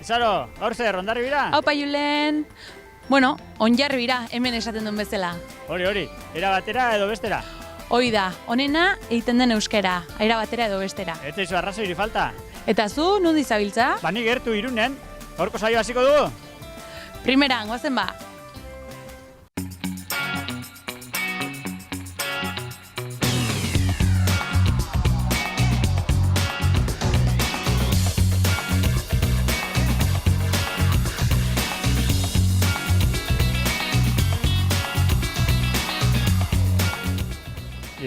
Izaro, gaur zer, ondarri bira? Haupa Julen! Bueno, onjarri bira, hemen esaten duen bezala. Hori, era batera edo bestera? Hoi da, honena egiten den euskera, aira batera edo bestera. Ez zaizu arrazoiri falta? Eta zu, nundi zabiltza? Ni gertu Irunen, gaurko saio hasiko dugu? Primeran, goazen ba!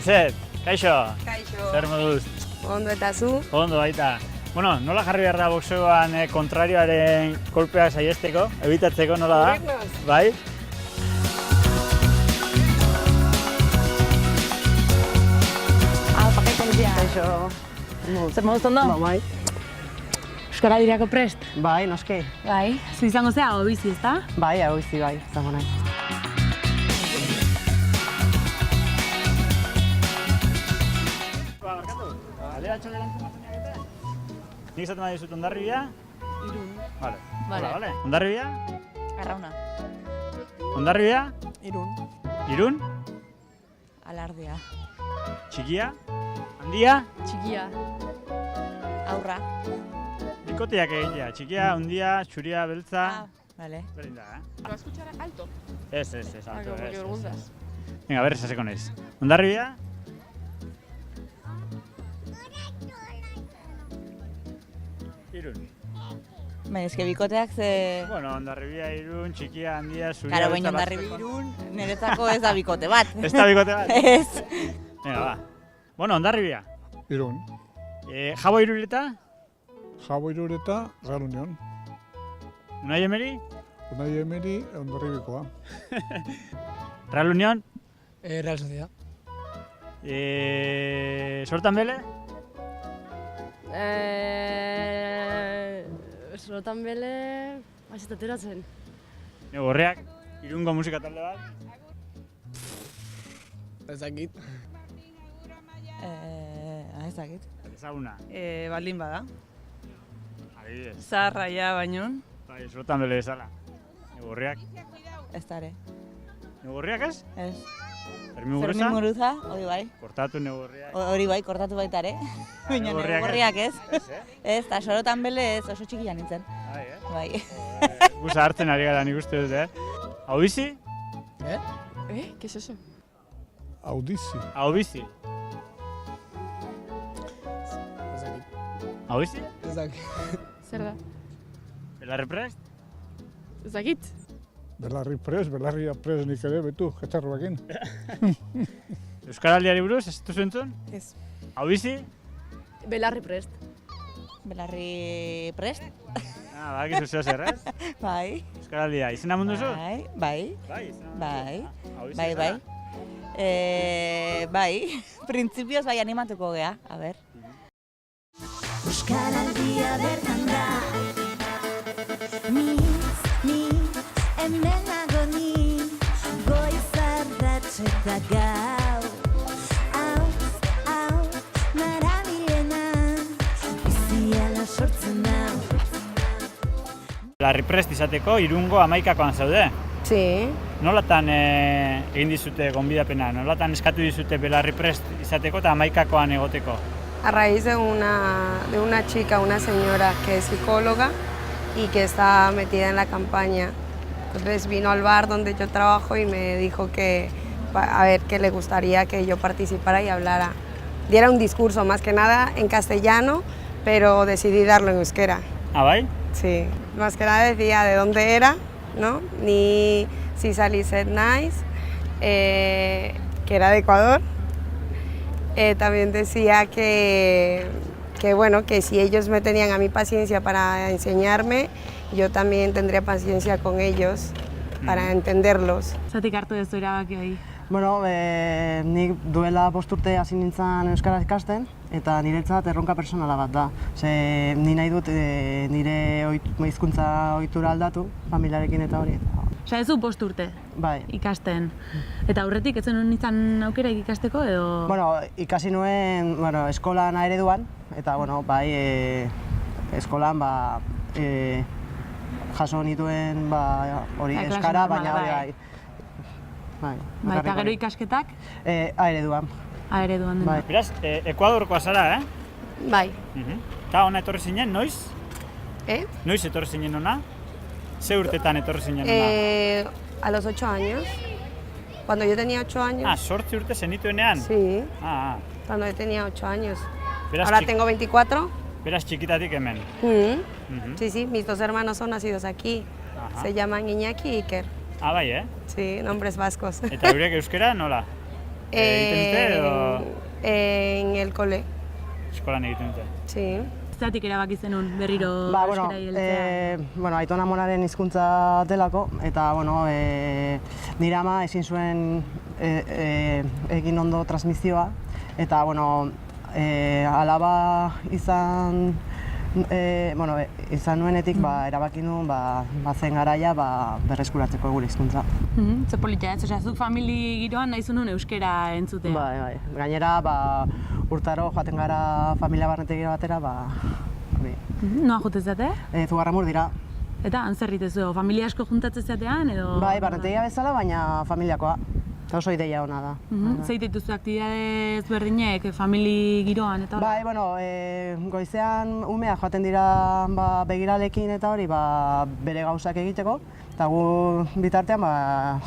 Izet, kaixo? Kaixo. Zer moduz? Ondo eta zu? Ondo baita. Bueno, nola jarri behar da boxeoan kontrarioaren kolpeak saihesteko, ebitatzeko nola da? Urrengoz. Bai? Kaixo. Zer moduz ondo? Bai. Euskara dirako prest? Bai, noske. Bai. Zu izango zea, hau bizi, ezta? Bai, hau izi bai, zango nahi. Nik izaten nahi dizut Hondarribia? Irun. Vale. Vale. Hondarribia? Arrauna. Hondarribia? Irun. Irun? Alardea. Txikia? Handia? Txikia. Aurra. Bikoteak egitea. Txikia, handia, txuria, beltza. Vale. Berdin da, ¿Lo vas a escuchar alto? Ez, alto. Como que preguntas. Venga, berriz hasiko naiz. Hondarribia? Irun. Baina, eske bikoteak ze... Bueno, Hondarribia, Irun, txikia, handia, zuria, Karo, baina beltza, Hondarribia batzeko. Irun, niretzako ez da bikote bat. Ez da bikote bat? Ez. Venga, ba. Bueno, Hondarribia. Irun. Jabo Irureta? Jabo Irureta, Real Unión. Unai Emeri? Unai Emeri, Hondarribikoa. Real Unión? Real Sociedad. Sortan Bele? Sorotan bele... Aizetat eratzen. Negorriak? Irungo musika talde bat? Ez dakit. Ez dakit. Ezaguna. Baldin bada. Adibidez. Zaharra ja baino. Bai, Sortan Bele bezala. Negorriak? Ez da ere. Negorriak ez? Ez. Fermin Fermin Muguruza? Muguruza, hori bai. Kortatu Negorriak. Hori bai, kortatu baita ere. Baina Negorriak ez? negorriak ez. Ez, Ez, eta Sorotan Bele ez, oso txikia nintzen. Bai, Bai. Guza hartzen ari gara nik uste dut, Hau bizi? ¿Qué es eso? Audizi. Hau bizi? Ez dakit. Hau bizi? Ez dakit. Zer da? Belarri prest? Ez dakit? Belarri pres nik ere, betu, jetarroakin. Euskaraldiari buruz, ez duzu entzun? Ez. Hau bizi? Belarri prest. Belarri prest? Bakizu zeo zer, ez? Bai. Euskaraldia, izena mundu zu? Bai. Bai, izena Bai. Hau bizi Bai, bai. zara? Bai, printzipioz bai animatuko gea, a ber. Euskaraldia bertan da. Ni hemen nago ni, goiz ardatz eta gau. Hau, marabilena, biziala sortzen nau. Belarri prest izateko Irungo 11koan zaude. Sí. Nolatan egin dizute gonbidapena? Nolatan eskatu dizute Belarri prest izateko eta 11koan egoteko? A raíz de una chica, una señora que es psicóloga y que está metida en la campaña. Entonces vino al bar donde yo trabajo y me dijo que a ver que le gustaría que yo participara y hablara. Diera un discurso más que nada en castellano, pero decidí darlo en euskera. Ah, bai? Sí, más que nada decía de dónde era, ¿no? Ni si salí set nice, que era de Ecuador. También decía que bueno, que si ellos me tenían a mí paciencia para enseñarme, yo también tendría paciencia con ellos para entenderlos. Zatik hartu dezu erabaki hori. Bueno, nik duela 5 urte hasi nintzen euskaraz ikasten eta niretzat erronka personala bat da. Ze ni nahi dut nire hizkuntza ohitura aldatu, familiarekin eta hori. Osa, ez du 5 urte Bai. ikasten. Eta aurretik ez zenuen izan aukera ikasteko edo... Bueno, ikasi nuen eskolan ereduan eta bai, eskolan jaso nituen hori Klase euskara, normala, baina hori bai. bai. Bai, eta bakarrik gero hori. ikasketak, Ereduan. ereduan dena. Bai. Beraz, Ekuadorkoa zara, Bai. Eta ona etorri zinen, noiz? Noiz etorri zinen ona? Ze urtetan etorri zinen ona? A los 8 años. Cuando yo tenía 8 años. 8 urte zenituenean? Sí, Ah, cuando yo tenía 8 años. Beraz, Ahora tengo 24. beraz txikitatik hemen. Sí, sí, mis 2 hermanos son nacidos aquí. Ajá. Se llaman Iñaki y Iker. Bai, Sí, nombres vascos. Eta eurek euskera nola? Egiten dute edo En el cole, eskolan egiten dute? sí. Zeratik erabaki zenun berriro Bueno, euskara heltzea? Aiton Amonaren hizkuntza delako, eta nire ama ezin zuen egin ondo transmisioa, eta alaba izan nuenetik erabaki nuen zen garaia berreskuratzeko gure hizkuntza. Ze politia, ez? Osea, zu famili giroan nahi zunun euskera entzutea. Bai. Gainera, urtaro joaten gara familia barnetegira batera, hori. Noa jute zate? Zugarramur dira. Eta, antzerritezu, familia asko juntatzen zatean, edo? Bai, barnetegia bezala, baina familiakoa. Eta oso ideia ona da. Zeit dituzu aktibidade ezberdinek, famili giroan, eta Bai, goizean umea joaten dira begiralekin eta hori bere gauzak egiteko. Eta gu bitartean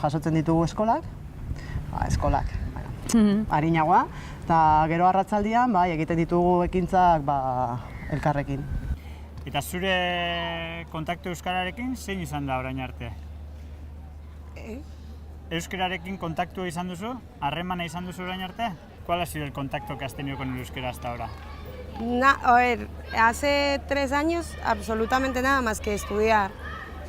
jasotzen ditugu eskolak, arinagoa. Eta gero arratzaldian egiten ditugu ekintzak elkarrekin. Eta zure kontaktu euskararekin zein izan da orain arte? Euskararekin kontaktua izan duzu? Harremana izan duzu orain arte? ¿Cuál ha sido el contacto que has tenido con el euskera hasta ahora? A ver, hace 3 años absolutamente nada más que estudiar,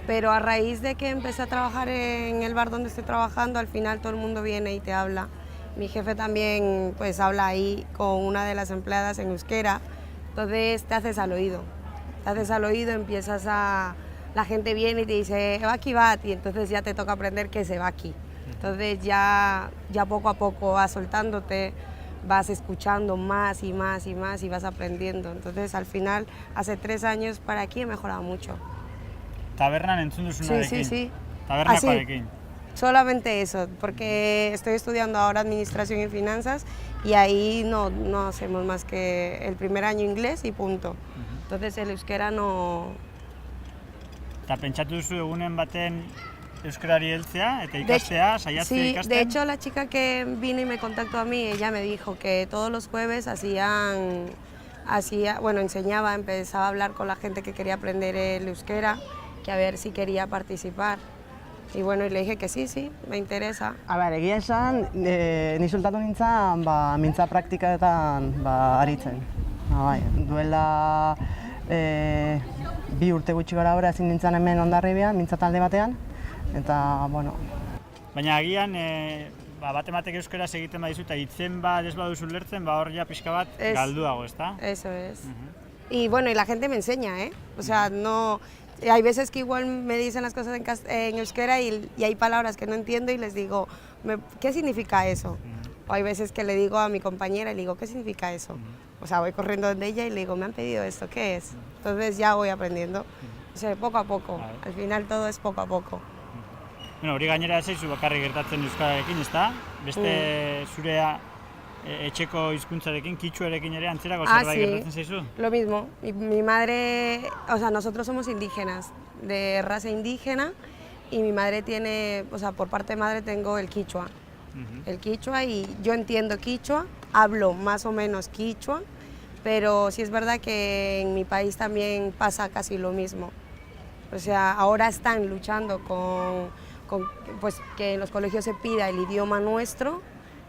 pero a raíz de que empecé a trabajar en el bar donde estoy trabajando, al final todo el mundo viene y te habla. Mi jefe también pues habla ahí con una de las empleadas en euskera, entonces te haces al oído, empiezas a... La gente viene y te dice, Baki bat, y entonces ya te toca aprender que se va aquí. Entonces ya poco a poco vas soltándote, vas escuchando más y más y más y vas aprendiendo. Entonces al final, hace 3 años para aquí he mejorado mucho. Tabernan entzun duzunarekin? Sí. Tabernakoarekin? Solamente eso, porque estoy estudiando ahora Administración y Finanzas y ahí no hacemos más que el primer año inglés y punto. Entonces el euskera no... Eta pentsatu duzu egunen baten euskarari heltzea eta ikastea, saiatzea Sí, ikasten? de hecho la chica que vino y me contactó a mí, ella me dijo que todos los jueves enseñaba, empezaba a hablar con la gente que quería aprender el euskera, que a ver si quería participar. Y bueno, y le dije que sí, me interesa. Egia esan, ni soltatu nintzen, mintza praktikaetan aritzen. Duela 2 urte gutxi gara gora ezin nintzen hemen Hondarribian, mintza talde batean, eta, Baina agian, bat-ematek euskaraz egiten badizu eta hitzen bat ez baduzu lertzen, hor ja pixka bat galduago, ezta? Eso es. Y bueno, y la gente me enseña, O sea, no... Hay veces que igual me dicen las cosas en euskera y hay palabras que no entiendo y les digo, ¿qué significa eso? O hay veces que le digo a mi compañera y le digo, ¿qué significa eso? O sea, voy corriendo donde ella y le digo, me han pedido esto, ¿qué es? Entonces ya voy aprendiendo. O sea, poco a poco. Al final todo es poco a poco. Bueno, hori gainera zaizu bakarrik gertatzen euskararekin, ezta? Beste zure etxeko hizkuntzarekin, kitxuarekin ere antzerako zerbait gertatzen zaizu? Lo mismo. Mi madre, o sea, nosotros somos indígenas, de raza indígena, y mi madre tiene, o sea, por parte de madre tengo el quichua. El quichua, y yo entiendo quichua, hablo más o menos quichua, pero sí es verdad que en mi país también pasa casi lo mismo. O sea, ahora están luchando con pues, que en los colegios se pida el idioma nuestro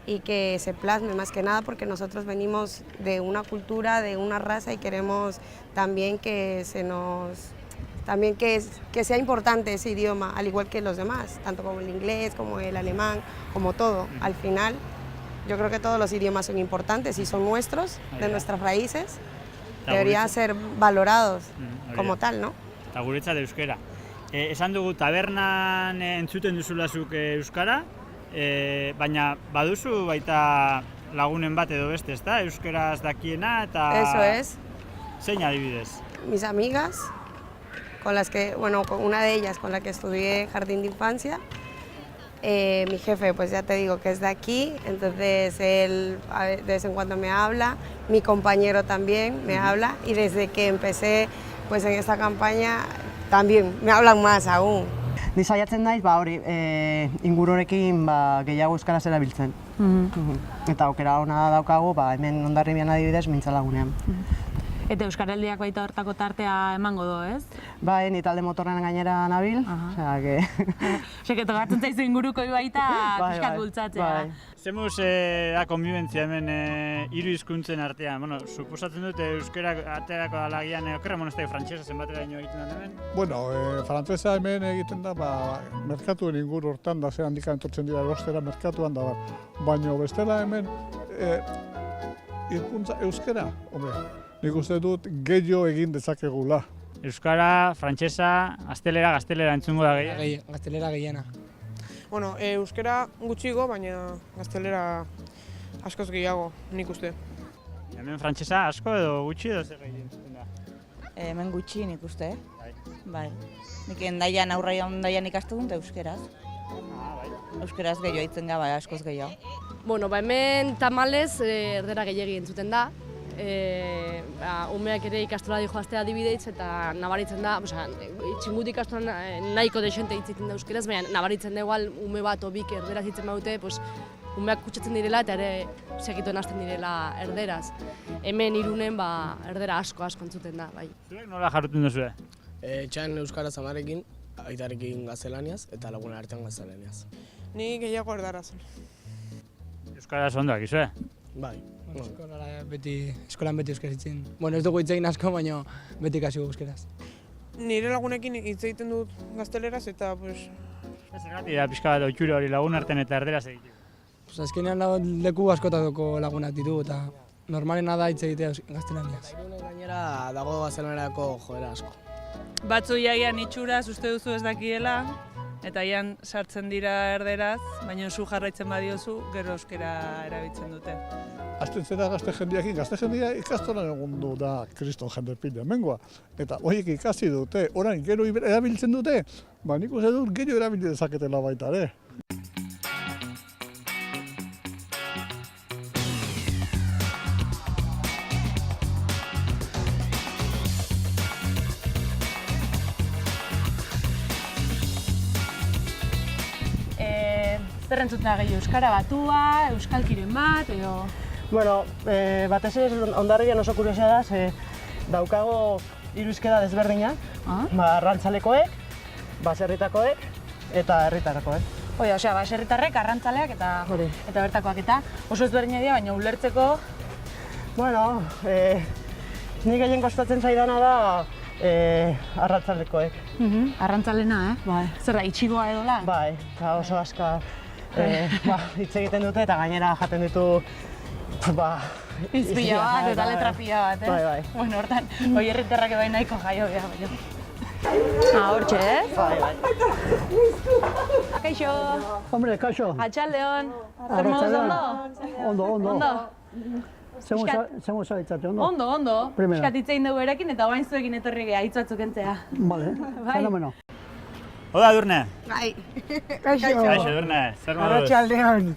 y que se plasme más que nada porque nosotros venimos de una cultura, de una raza y queremos también que que sea importante ese idioma, al igual que los demás, tanto como el inglés, como el alemán, como todo. Al final, yo creo que todos los idiomas son importantes y son nuestros, de nuestras raíces, deberían ser valorados como tal, ¿no? Eta guretzat euskera. Esan dugu tabernan entzuten duzulazuk euskara, baina baduzu baita lagunen bat edo beste, ezta? Euskaraz dakiena eta... Eso es. Zein adibidez? Mis amigas, con las que, bueno, con una de ellas con la que estudié jardín de infancia. Mi jefe, pues ya te digo que es de aquí, entonces él de vez en cuando me habla, mi compañero también me habla y desde que empecé pues en esta campaña también me hablan más aún. Ni saiatzen naiz, hori, ingururekin gehiago euskaraz erabiltzen. Eta aukera ona daukagu, hemen Hondarribian adibidez, mintzalagunean. Eta Euskaraldiak baita hortako tartea emango do, ez? Bai, ni talde motorren gainera nabil, osea que... Osea, tokatzen zaizu inguruko baita pixkat bultzatzea. Zemuz da konbibentzia hemen hiru hizkuntzen artean. Bueno, suposatzen dut euskera aterako dalagian, okerra ez da frantsesa zenbatera egiten da hemen? Bueno, frantsesa hemen egiten da, merkatuen inguru hortan da, zer handikan etortzen dira erostera merkatuan da, baina bestela hemen hizkuntza euskera, hombre, nik uste dut gehiago egin dezakegula. Euskara, frantsesa, gaztelera entzungo da gehiago? Gaztelera gehiena. Bueno, euskera gutxigo, baina gaztelera askoz gehiago, nik uste. Hemen frantsesa asko edo gutxi edo zer gehien da? Hemen gutxi nik uste, bai. Nik Hendaian ikastu dut euskeraz. Euskeraz gehiago hitzen ga, bai, askoz gehiago. Bueno, hemen tamalez erdera gehiegi entzuten da. Umeak ere ikastola joaztea adibidez eta nabaritzen da, txingut ikastola nahiko desente hitz da euskeraz, baina nabaritzen da igual ume bat obik erderaz hitzen badute, umeak kutsatzen direla eta ere segituen hasten direla erderaz. Hemen Irunen erdera asko entzuten da, bai. Zuek nola jarruten duzue? Etxean euskaraz amarekin, aitarekin gaztelaniaz eta lagunen artean gaztelaniaz. Ni gehiago erdaraz. Euskaraz ondo dakizue? Bai. Eskolan beti euskaraz hitzen. Bueno, ez dugu hitz egin asko, baina beti ikasi euskeraz. Nire lagunekin hitz egiten dut gazteleraz eta Zergatik da pixka bat ohitura hori lagun artean eta erderaz egiteko? Azkenean leku askotako lagunak ditugu eta normalena da hitz egitea gaztelaniaz. Gainera dago gaztelanerako joera asko. Batzu iagian itxuraz uste duzu ez dakiela, eta ian sartzen dira erderaz, baina zu jarraitzen badiozu, gero euskera erabiltzen dute. Azten zera gazte jendeakin, gazte jendea ikastolan egon du da kriston jende pila hemengoa. Eta horiek ikasi dute, orain gero erabiltzen dute, nik uste dut gero erabiltzen dezaketela baita ere. Zer entzuten da gehiago, euskara batua, euskalkiren bat, edo... Bueno, batez ere Hondarribian oso kuriosia da, daukago hiru hizkera desberdinak, arrantzalekoek, baserritakoek eta herritarrakoek. Osea, baserritarrek, arrantzaleak eta bertakoak eta oso ezberdina dira, baina ulertzeko... Bueno, nik gehien kostatzen zaidana da arrantzalekoek. Arrantzalena, Bai. Zer da, itxigoa edola? Bai, eta oso aska hitz egiten dute eta gainera jaten ditu izpila bat eta letra pila bat, Bai. Bueno, hortan, hoi herritarrak bai nahiko jaio beha, hortxe, Bai. Kaixo! Hombre, kaixo. Atxaldeon! Zer moduz ondo? Ondo. Zemo zaitzate, ondo? Ondo. Piskat hitzein dugu erakin eta oain zuekin etorri geha hitz batzuk entzea. Vale, fenomeno. Oda, Edurne! Bai. Kaixo, Edurne, zer moduz? Arratxaldeon.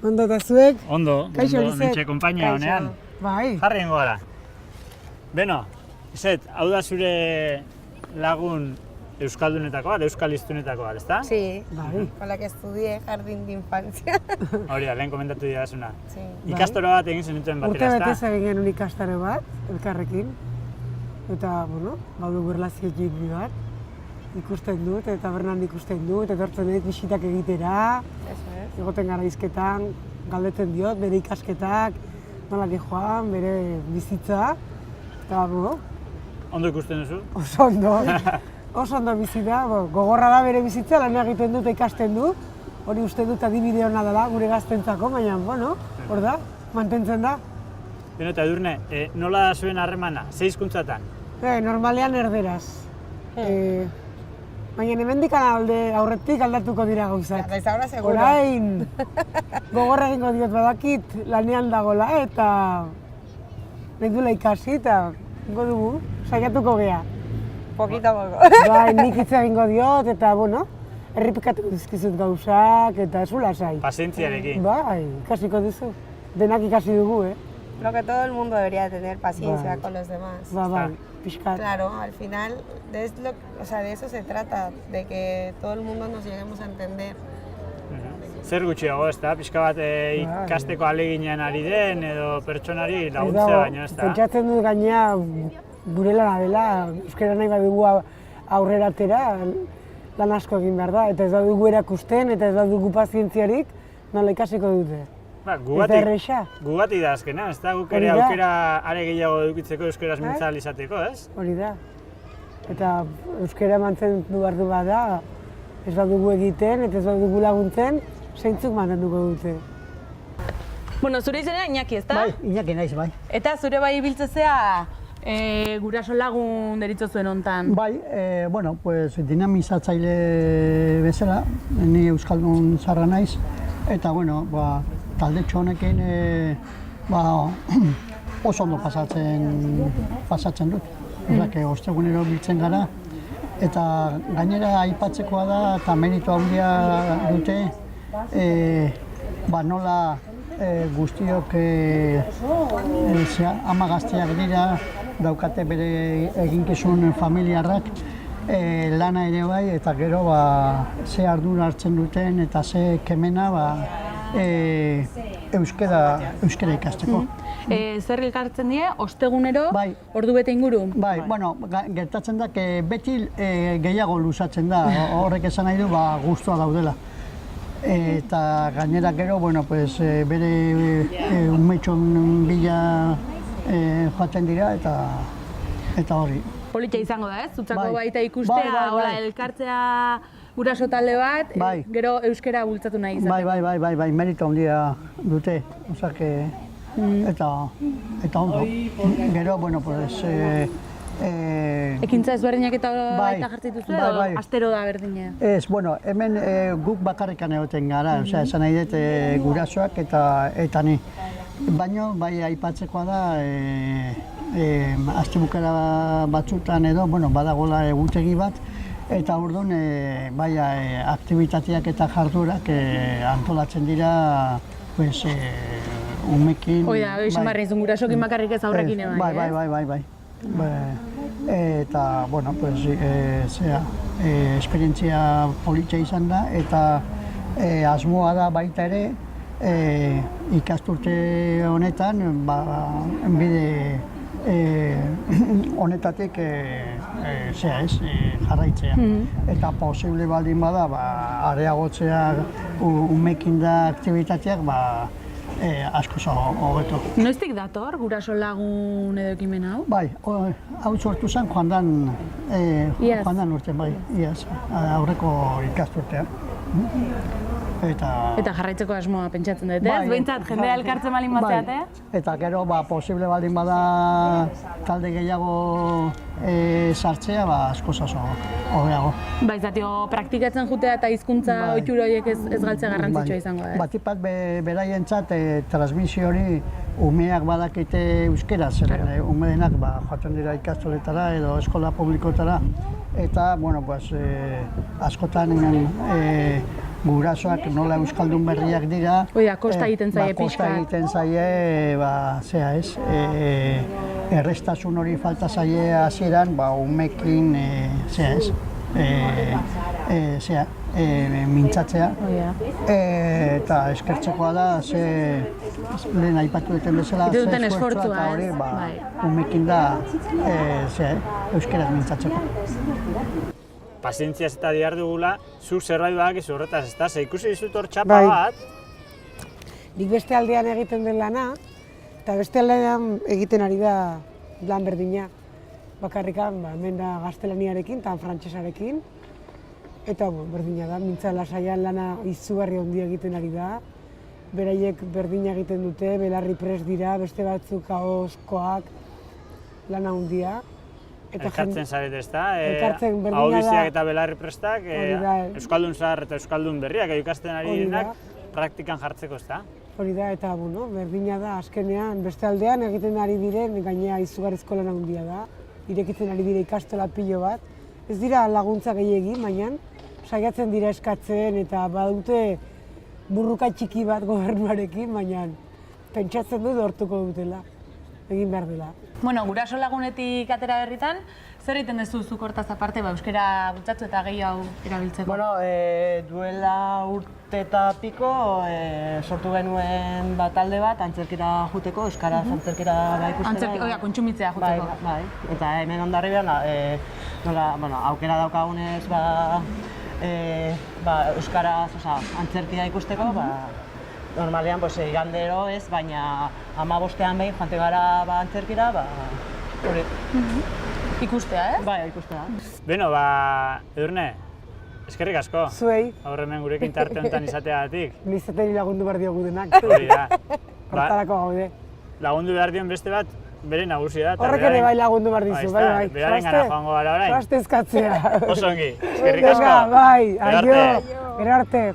Ondo eta zuek? Ondo, mentxe konpainia honean. Bai. Jarri ingo gara. Beno, Izet, hau da zure lagun euskaldunetakoa, euskaliztunetakoa, ezta? Sí, con la que estudié jardín de infancia. Hori da, lehen komentatu didazuna. Sí. Ikastoro bat egin zenuten batera, ezta? Urte betez egin genuen ikastaro bat, elkarrekin. Eta, badu berlazio txiki bat. Ikusten dut, eta bernan ikusten dut, etortzen dut bisitak egitera. Egoten gara izketan, galdetzen diot, bere ikasketak, nola joan, bere bizitza. Eta, Ondo ikusten duzu? Oso ondo. Oso ondo bizi da, gogorra da bere bizitza, lan egiten dut ikasten du. Hori uste dut adibide hona dela gure gaztentzako, baina, hor da, mantentzen da. Beno, eta Edurne, nola da zuen harremana, ze hizkuntzatan? Normalean erderaz. Baina hemendik aurretik aldatuko dira gauzak. Eta ahora seguro. Orain, gogorra egingo diot badakit lanean dagola eta nahi duela ikasi eta ingo dugu, saiatuko gea. Poquito a poco. Bai, nik hitz egingo diot, eta, bueno, errepikatuko dizkizut gauzak, eta zu lasai. Pazientziarekin. Bai, ikasiko duzu. Denak ikasi dugu, Creo que todo el mundo debería tener paciencia con los demás. Bai, pixkat. Claro, al final de eso se trata, de que todo el mundo nos lleguemos a entender. Zer gutxiago, ez da? Pixka bat ikasteko aleginean ari den edo pertsonari laguntzea baino, ez da? Pentsatzen dut gainea gure lana dela, euskara nahi badugu aurrera atera, lan asko egin behar da, eta ez badugu erakusten, eta ez badugu pazientziarik, nola ikasiko dute. Gugatik da azkena, ez da? Guk ere aukera are gehiago edukitzeko euskaraz mintza izateko, ez? Hori da. Eta euskara mantendu behar du bada, ez badugu egiten, eta ez badugu laguntzen, zeintzuk mantenduko dute. Bueno, zure izena Iñaki, ezta? Bai, Iñaki naiz, bai. Eta zure bai ibiltzezea guraso lagun deritzozuen hontan. Bai, bueno, pues dinamizatzaile bezala, ni euskaldun zarra naiz, eta bueno, taldetxo honekin oso ondo pasatzen dut. Ostegunero biltzen gara, eta gainera aipatzekoa da, eta meritu handia dute, nola guztiok ama gazteak dira, daukate bere eginkizun familiarrak, lana ere bai, eta gero ze ardura hartzen duten eta ze kemena euskara ikasteko. Zer elkartzen die, ostegunero, ordu bete inguru? Bai, bueno, gertatzen da, beti gehiago luzatzen da, horrek esan nahi du, guztua daudela. Eta gainera gero, bueno, pues, bere umetxon bila joaten dira, eta hori. Politia izango da, ez? Zutzako baita ikustea, elkartzea guraso talde bat, gero euskara bultzatu nahi izateko. Bai, merito handia dute, eta ondo. Gero, bueno, pues... Ekintza ezberdinak eta baita jartzituzu edo astero da berdina? Ez, bueno, hemen guk bakarrikan egoten gara, esan nahi dut gurasoak eta ni. Baina, bai aipatzekoa da, astebukera batzutan edo, badagola egutegi bat, eta orduan, bai, aktibitateak eta jardurak antolatzen dira, pues, umekin... Hoi da, esan barri izun gurasokin bakarrik ez aurrekin ebai, bai. Eta, bueno, pues, esperientzia politia izan da, eta asmoa da baita ere, ikasturte honetan, bide honetatik jarraitzea. Eta posible baldin bada, areagotzea umekin da aktibitateak, asko hobeto. Noiztik dator guraso lagun edo ekimen hau? Bai, hau sortu zen joan dan urte, bai, iaz, aurreko ikasturtean. Eta jarraitzeko asmoa pentsatzen dut, ez? Behintzat, jendea elkartzen balin batzeate? Eta gero, posible baldin bada talde gehiago sartzea, asko zazo hobeago. Bai, zatio, praktikatzen jutea eta hizkuntza ohitura horiek ez galtzea garrantzitsua izango da, ez? Batipat beraientzat transmisio hori umeak badakite euskeraz, umedenak joaten dira ikastoletara edo eskola publikotara, eta, bueno, askotan gurasoak nola euskaldun berriak dira. Oida, kosta egiten zaie pixkat. Kosta egiten zaie, errestasun hori falta zaie hasieran, umekin, mintzatzea. Eta eskertzekoa da, lehen aipatu duten bezala, esfortzua eta hori, umekin da, euskeraz mintzatzeko. Pazientziaz eta dihar dugula, zuk zerbait badakizu horretaz, ez da? Ze ikusi dizut hor txapa bat. Nik beste aldean egiten den lana, eta beste aldean egiten ari da lan berdina. Bakarrikan, hemen da gaztelaniarekin eta frantsesarekin. Eta berdina da, mintza lasaian lana izugarri handia egiten ari da. Beraiek berdina egiten dute, belarri prest dira, beste batzuk kaoskoak, lana handia. Elkartzen zaret ez da? Elkartzen berdina da. Audiziak eta belarri prestak, euskaldun zahar eta euskaldun berriak ikasten ari direnak praktikan jartzeko ez da? Hori da, eta berdina da, azkenean beste aldean egiten ari diren, gainea izugarrizko lan handia da. Irekitzen ari dire ikastola pilo bat, ez dira laguntza gehiegi, baina saiatzen dira eskatzen eta badute burruka txiki bat gobernuarekin, baina pentsatzen dut hortuko dutela, egin behar dela. Bueno, guraso lagunetik atera berritan, zer egiten duzu zuk hortaz aparte, euskara bultzatu eta gehiago erabiltzeko? Bueno, duela urte eta piko sortu genuen talde bat antzerkira juteko, euskaraz antzerkira ikustera. Oia, kontsumitzea juteko. Bai, eta hemen ondarribian, aukera daukagunez, euskaraz antzerkia ikusteko, normalean, igandero ez, baina 15ean behin joante gara antzerkira, hori. Ikustea, ez? Bai, ikustea. Beno, Edurne, eskerrik asko. Zuei. Aurre hemen gurekin tarte honetan izateagatik. Nizateri lagundu behar diogu denak. Hori da. Hortarako gaude. Lagundu behar dion beste bat, bere nagusia da. Horrek ere bai lagundu behar dizu, bai. Beraren gana joango gara orain. Zoazte eskatzea. Oso ongi, eskerrik asko. Bai, aio, gero arte.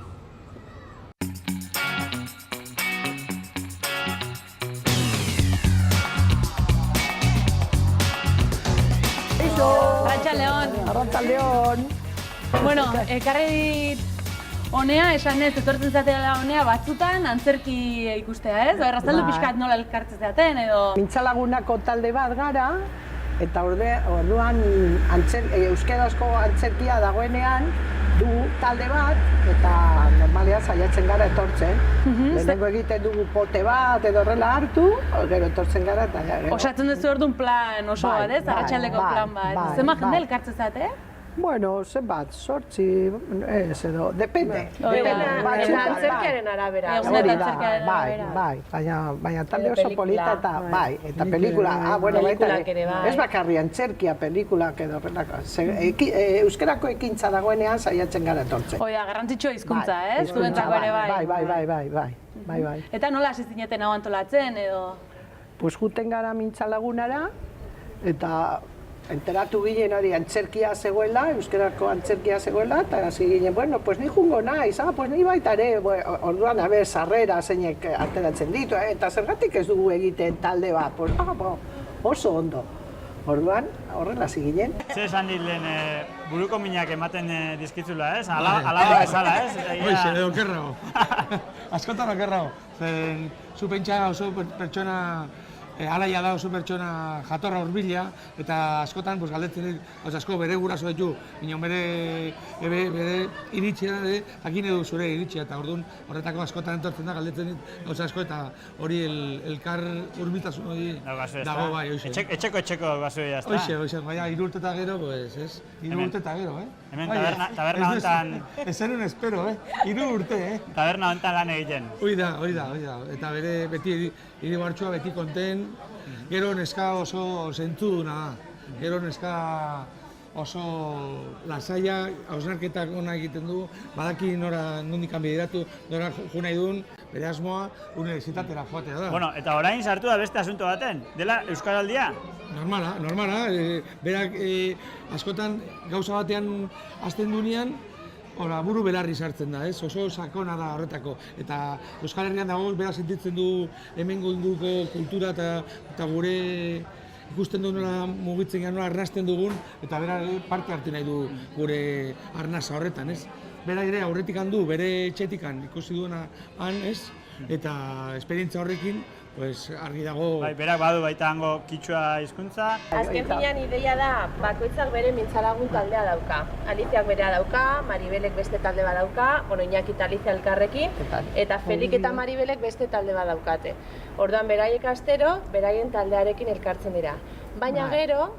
Arratsaldeon. Bueno, ekarri dit honea, esan ez, etortzen zateela honea batzutan antzerki ikustea, ez? Errazaldu pixkat nola elkartzen zaten, edo... Mintzalagunako talde bat gara, eta orduan euskarazko antzerkia dagoenean du talde bat, eta normalean saiatzen gara etortzen. Lehenengo egiten dugu pote bat edo horrela hartu, gero etortzen gara eta gero... Osatzen duzu orduan plan oso bat, ez? Arratsaldeko plan bat. Zenbat jende elkartzen zate? Bueno, zenbat, 8, ez edo, depende. Eta antzerkiaren arabera. Baina talde oso polita eta bai, eta pelikula, ez bakarri antzerkia, pelikulak edo horrelako. Euskarako ekintza dagoenean saiatzen gara etortzen. Oida, garrantzitsua hizkuntza, ez? Zuentzako ere bai. Bai. Eta nola hasi zineten hau antolatzen edo? Pues juten gara mintzalagunara, eta enteratu ginen hori antzerkia zegoela, euskarako antzerkia zegoela, eta hasi ginen, bueno, pues ni jungo naiz, pues ni baita ere, orduan, sarrera zeinek ateratzen ditu, eta zergatik ez dugu egiten talde bat, pues, oso ondo. Orduan, horrela hasi ginen. Zer esan dit lehen, buruko minak ematen dizkitzula, ez? Alaba bezala, ez? Hoize, edo okerrago. Askotan okerrago. Zu pentsa oso pertsona alaia da oso pertsona jatorra hurbila, eta askotan galdetzen dut asko bere guraso ditu, baina bere iritzia da, jakin edo zure iritzia, eta orduan horretako askotan entortzen da galdetzen dut asko, eta hori elkar hurbiltasun hori dago bai, hoxe. Etxeko gazu ya está. Hoxe, baina 3 urte eta gero, pues, ez? 3 urte eta gero, Hemen taberna hontan... Ez zenun espero, 3 urte, Taberna hontan lan egiten. Hori da, eta bere beti iribartxua beti konten, gero neska oso zentzuduna da, gero neska oso lasaia, hausnarketak ona egiten du, badaki nora nondikan bideratu, nora jo nahi duen, bere asmoa unibertsitatera joatea da. Bueno, eta orain sartu da beste asunto baten, dela Euskaraldia? Normala, berak askotan gauza batean hasten dunean, buru belarri sartzen da, oso sakona da horretako. Eta Euskal Herrian dago, bera sentitzen du hemen golduko kultura eta gure ikusten du nola mugitzen gara, nola arnasten dugun, eta bera parte hartu nahi du gure arnasa horretan, ez? Bera ere aurretik handu, bere etxetikan ikusi duena han, ez? Eta esperientzia horrekin, argi dago... Berak badu baita hango kitsua hizkuntza. Azken finean ideia da, bakoitzak bere mintzalagun taldea dauka. Aliziak berea dauka, Maribelek beste talde bat dauka, Iñaki eta Alizia elkarrekin, eta Felik eta Maribelek beste talde bat daukate. Orduan, beraiek astero, beraien taldearekin elkartzen dira. Baina gero,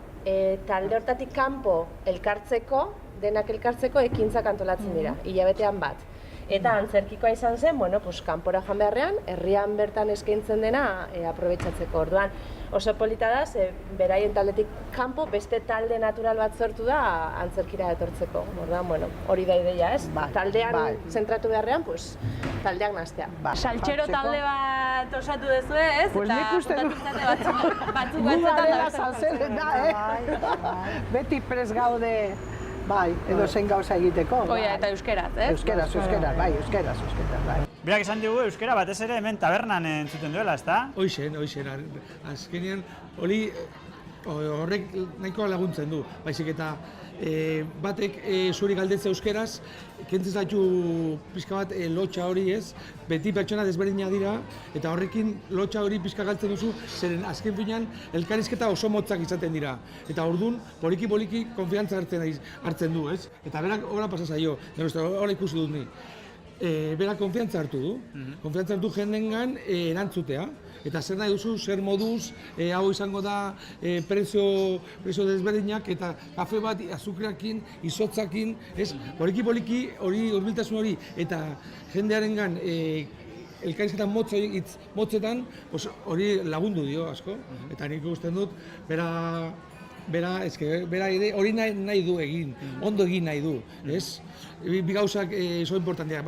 talde hortatik kanpo elkartzeko, denak elkartzeko ekintzak antolatzen dira, hilabetean bat. Eta antzerkikoa izan zen, kanpora joan beharrean, herrian bertan eskaintzen dena aprobetxatzeko. Orduan, oso polita da, beraien taldetik kanpo beste talde natural bat sortu da antzerkira etortzeko. Orduan, hori da ideia, ez? Taldean zentratu beharrean, taldeak nahastea. Saltxero talde bat osatu duzu, ez? Pues nik uste du. Batzuk batzutan da. Beti prest gaude. Bai, edo zen gauza egiteko. Oia, eta euskeraz, ez? Euskaraz, bai. Berak esan digu euskera batez ere hemen tabernan entzuten duela, ezta? Hoixen. Azkenean, horrek nahikoa laguntzen du. Baizik eta batek zuri galdetzea euskeraz, kentzen zaitu pixka bat lotxa hori ez, beti pertsona desberdinak dira, eta horrekin lotxa hori pixka galtzen duzu, zeren azken finean elkarrizketa oso motzak izaten dira. Eta orduan, poliki konfiantza hartzen du, ez? Eta berak horra pasa zaio, horra ikusi dut ni. Berak konfiantza hartu du, konfiantza hartu jendengan erantzutea. Eta zer nahi duzu, zer moduz, hau izango da prezio desberdinak eta kafe bat azukreakin, izotzakin, ez? Poliki hori hurbiltasun hori eta jendearengan elkarrizketa motzetan hori lagundu dio asko. Eta nik ikusten dut, bera hori nahi du egin, ondo egin nahi du, ez? Bi gauzak oso importanteak,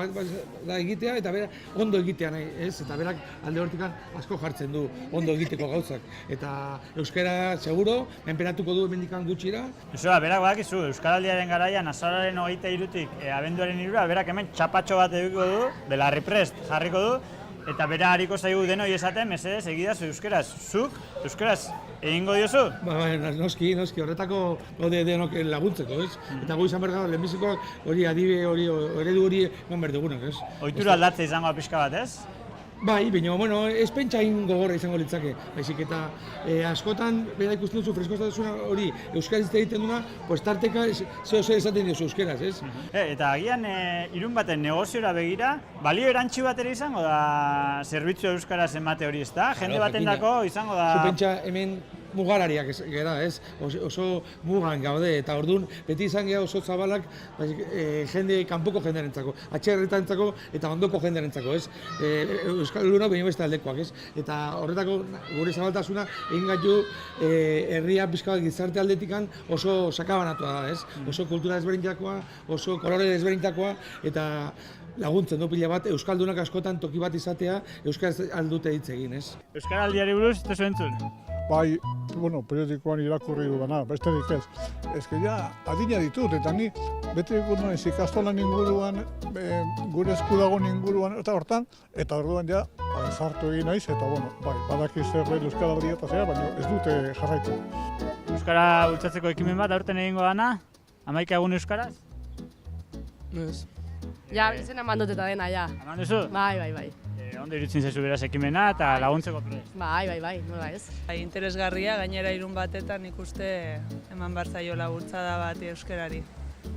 da egitea eta bera ondo egitea nahi, ez? Eta berak alde hortikan asko jartzen du ondo egiteko gauzak. Eta euskara seguro, menperatuko du hemendikan gutxira. Joseba, berak badakizu, Euskaraldiaren garaian azaroaren 23tik abenduaren 3, berak hemen txapatxo bat edukiko du, belarri prest jarriko du, eta bera hariko zaigu denoi esaten, mesedez, egidazu euskeraz. Zuk, euskaraz, egingo diozu? Noski, horretako gaude denok laguntzeko, ez? Eta gu izan behar lehenbizikoak hori adibe hori, eredu hori eman behar dugunak, ez? Ohitura aldatze izango pixka bat, ez? Bai, baina, ez pentsain gogorra izango litzake. Baizik eta askotan, bera ikusten duzu freskotasuna hori euskaraz egiten duna, pues tarteka zeo esaten diozu euskeraz, ez? Eta agian irun baten negoziora begira, balio erantzi bat ere izango da zerbitzu euskaraz emate hori, ez da? Jende batendako izango da... Zu pentsa hemen mugarariak gara, ez? Oso mugan gaude, eta orduan beti izan geha oso zabalak kanpoko jendearentzako, atxerretantzako eta ondoko jendearentzako, ez? Euskalduna baina beste aldekoak, ez? Eta horretako gure zabaltasuna egin gaitu herria pixka bat gizarte aldetikan oso sakabanatua da, ez? Oso kultura desberdintakoa, oso kolore desberdintakoa, eta laguntzen du pila bat, euskaldunak askotan toki bat izatea euskaraz aldute hitz egin, ez? Euskaraldiari buruz, ez entzun? Bai, periodikoan irakurri dudana, besterik ez. Ez que ja, adina ditut, eta ni beti ikutu naiz ikastolan inguruan, gure esku dagoen inguruan, eta hortan, eta orduan ja, sartu egin naiz, eta bai, badakiz zerbait Euskaraldia eta zera, baina ez dute jarraitu. Euskara bultzatzeko ekimen bat aurten egingo dana? 11 egun euskaraz? Ez. Ja, izena mandot eta dena, ja. Eman duzu? Bai. Ondo irutzen zaizu beraz ekimena eta laguntzeko prest? Bai, nola ez. Interesgarria, gainera irun batetan ikuste eman behar zaiola bultzada bat euskarari.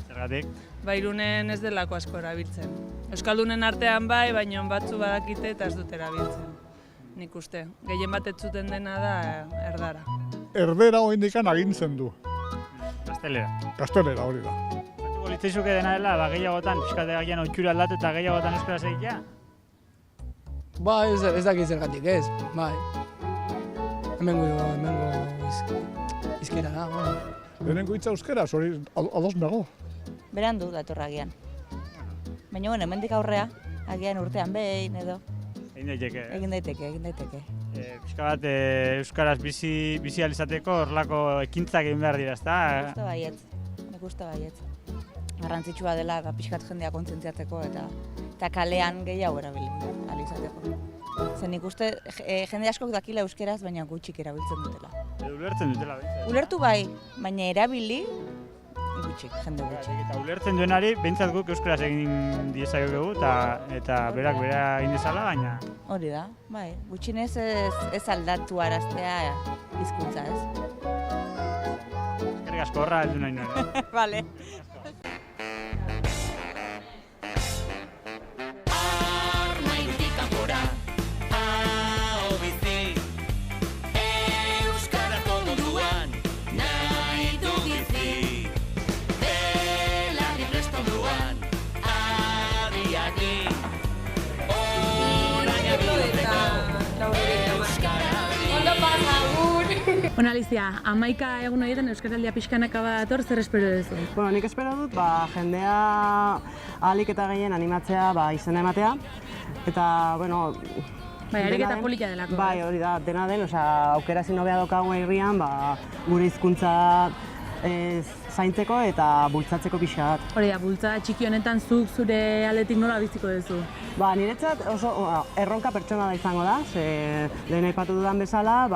Zergatik? Ba, Irunen ez delako asko erabiltzen. Euskaldunen artean bai, baina batzu badakite eta ez dut erabiltzen. Nik uste, gehien bat ez zuten dena da erdara. Erdera oindikan agintzen du. Gaztelera? Gaztelera hori da. Batuko litzaizuke dena dela, gehiagotan, pixkate agian ohitura aldatu eta gehiagotan euskaraz egitea? Ba, ez dakit zergatik ez, bai. Hemengo izkera da, bai. Lehenengo hitza euskeraz, hori ados nago. Berandu datorra agian. Baina, hemendik aurrea, agian urtean behin edo. Egin daiteke. Egin daiteke. Pixka bat euskaraz bizi alizateko horrelako ekintzak egin behar dira, ezta? Nik uste baietz. Garrantzitsua dela pixkat jendea kontzentziatzeko eta kalean gehiago erabili alizateko. Zen nik uste jende askok dakila euskeraz, baina gutxik erabiltzen dutela. Ulertzen dutela, behintzat? Ulertu bai, baina erabili gutxik, jende gutxik. Eta ulertzen duenari, behintzat guk euskaraz egin diezakegu eta berak bera egin dezala, baina... Hori da, bai, gutxinez ez aldatu araztea hizkuntza, ez? Eskerrik asko horra heldu nahi nuen. Vale. Bueno, Alicia, 11 egun horietan Euskaraldia pixkanaka bat dator, zer espero duzu? Bueno, nik espero dut, jendea ahalik eta gehien animatzea izena ematea. Eta, bueno... Bai, ariketa polita delako. Bai, hori da, dena den, aukera zinobea daukagun herrian, gure hizkuntza zaintzeko eta bultzatzeko pixka bat. Hori da, bultza txiki honetan zuk zure aldetik nola biziko duzu? Niretzat oso erronka pertsona da izango da, lehen aipatu dudan bezala,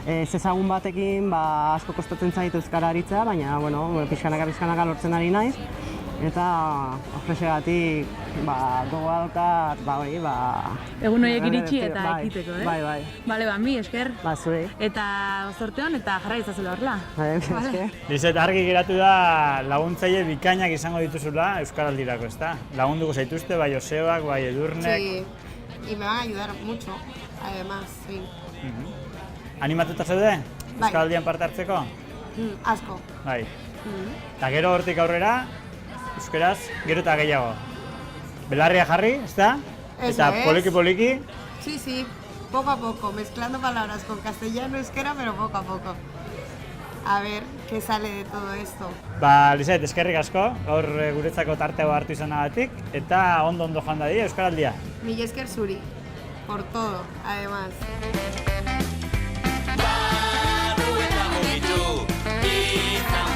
ezezagun batekin asko kostatzen zait euskara aritzea, baina pixkanaka lortzen ari naiz. Eta horrexegatik gogoa daukat, egun horiek iritsi eta ekiteko, Bai. Bale, mi esker. Zure. Eta zorte hon eta jarra izazela horrela. Esker. Lizet, argi geratu da laguntzaile bikainak izango dituzula Euskaraldirako, ezta? Lagunduko zaituzte, bai Joseoak, bai Edurnek. Sí, y me van a ayudar mucho, además, sí. Animatuta zaude? Euskaraldian parte hartzeko? Asko. Bai. Eta gero hortik aurrera, euskeraz, gero eta gehiago. Belarria jarri, ezta? Eta poliki-poliki. Sí, poco a poco, mezclando palabras con castellano, euskera, pero poco a poco. A ver, ¿qué sale de todo esto? Lizet, eskerrik asko, gaur guretzako tartea hartu izanagatik, eta ondo joan dadila Euskaraldia. Mila esker zuri, por todo, además. Barueta mugitu, izan